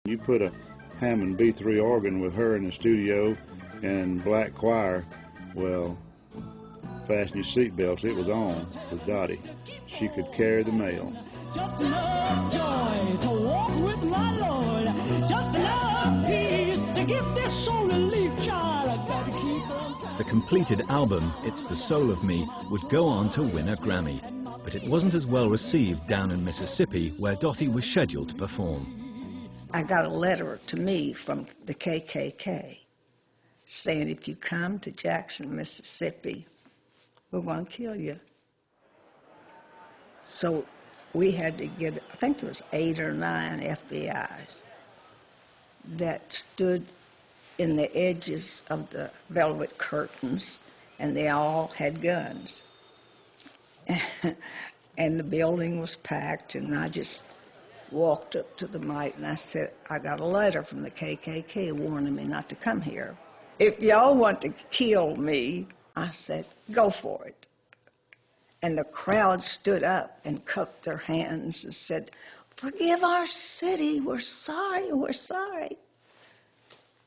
You put a Hammond B3 organ with her in the studio and black choir, well, fasten your seatbelts, it was on with Dottie. She could carry the mail. Just enough joy to walk with my Lord. Just enough peace to give this soul relief, child. I've got to keep on trying. The completed album, It's the Soul of Me, would go on to win a Grammy. But it wasn't as well received down in Mississippi, where Dottie was scheduled to perform. I got a letter to me from the KKK saying, if you come to Jackson, Mississippi, we're going to kill you. So we had to get, I think there was 8 or 9 FBI's that stood in the edges of the velvet curtains, and they all had guns. And the building was packed, and I just walked up to the mic and I said, I got a letter from the KKK warning me not to come here. If y'all want to kill me, I said, go for it. And the crowd stood up and cupped their hands and said, forgive our city, we're sorry, we're sorry.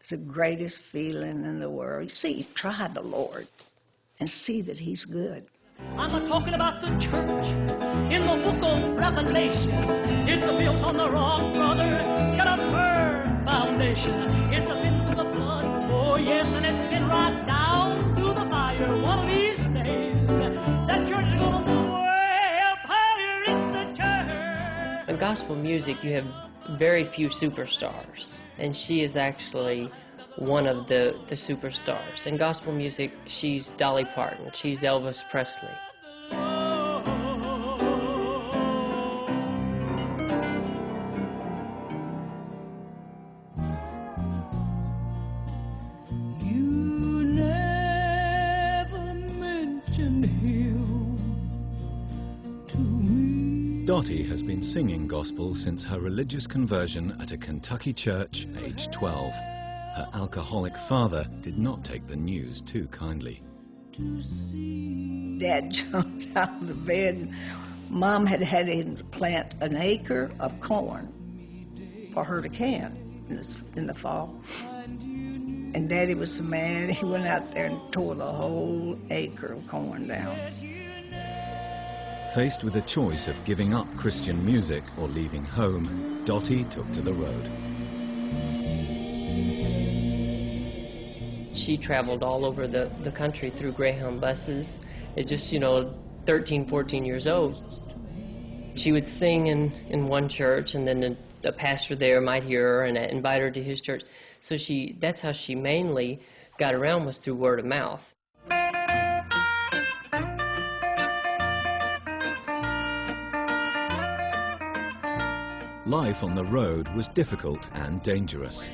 It's the greatest feeling in the world. You see, try the Lord and see that He's good. I'm talking about the church in the book of Revelation. It's built on the rock, brother. It's got a firm foundation. It's been through the blood, oh yes, and it's been right down through the fire. One of these days, that church is gonna blow way up higher. It's the church. In gospel music, you have very few superstars, and she is actually one of the superstars. In gospel music, she's Dolly Parton, she's Elvis Presley. You never mentioned him to me. Dottie has been singing gospel since her religious conversion at a Kentucky church, age 12. Her alcoholic father did not take the news too kindly. Dad jumped out of the bed. Mom had had him to plant an acre of corn for her to can in the fall. And Daddy was so mad, he went out there and tore the whole acre of corn down. Faced with a choice of giving up Christian music or leaving home, Dottie took to the road. She traveled all over the country through Greyhound buses. At just, 13, 14 years old. She would sing in one church, and then a pastor there might hear her and invite her to his church. So that's how she mainly got around, was through word of mouth. Life on the road was difficult and dangerous.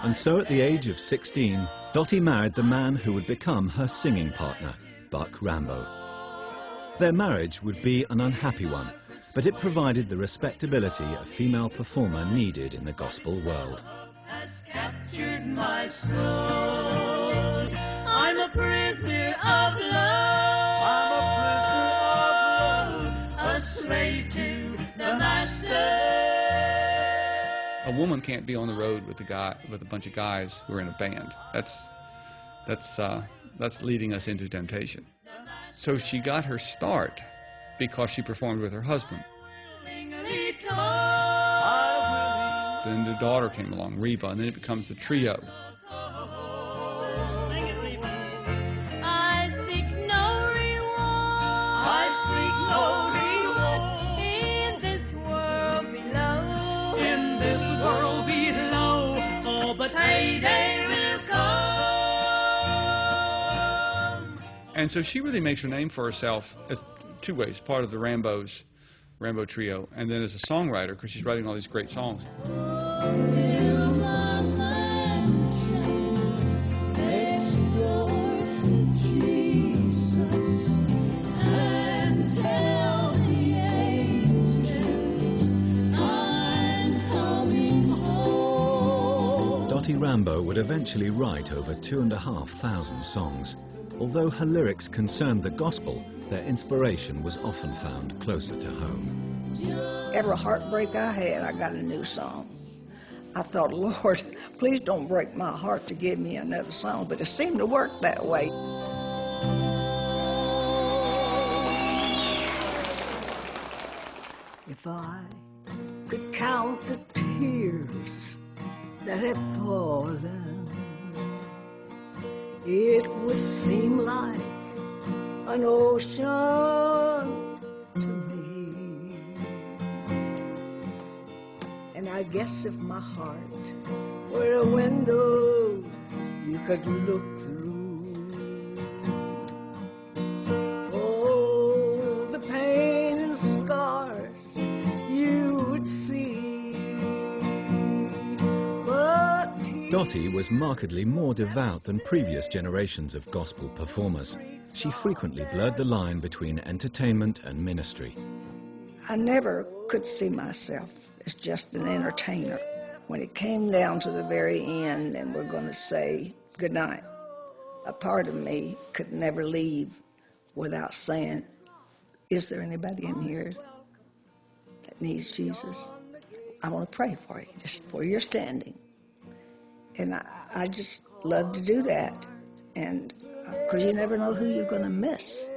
And so at the age of 16, Dottie married the man who would become her singing partner, Buck Rambo. Their marriage would be an unhappy one, but it provided the respectability a female performer needed in the gospel world. Has captured my soul. I'm a prisoner of love. I'm a prisoner of love. A slave to the master. A woman can't be on the road with a bunch of guys who are in a band. That's leading us into temptation. So she got her start because she performed with her husband. Then the daughter came along, Reba, and then it becomes the trio. I seek no reward. I seek no reward in this world below. In this world below, oh, but payday will come. And so she really makes her name for herself as two ways: part of the Rambo trio, and then as a songwriter, because she's writing all these great songs. Dottie Rambo would eventually write over 2,500 songs. Although her lyrics concerned the gospel, their inspiration was often found closer to home. Every heartbreak I had, I got a new song. I thought, Lord, please don't break my heart to give me another song, but it seemed to work that way. If I could count the tears that have fallen, it would seem like an ocean to me. And I guess if my heart were a window you could look through, oh, the pain and scars you would see. But Dottie was markedly more devout than previous generations of gospel performers. She frequently blurred the line between entertainment and ministry. I never could see myself as just an entertainer. When it came down to the very end and we're going to say goodnight, a part of me could never leave without saying, is there anybody in here that needs Jesus? I want to pray for you, just where you're standing. And I just love to do that, and because you never know who you're going to miss.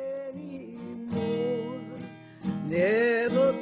Never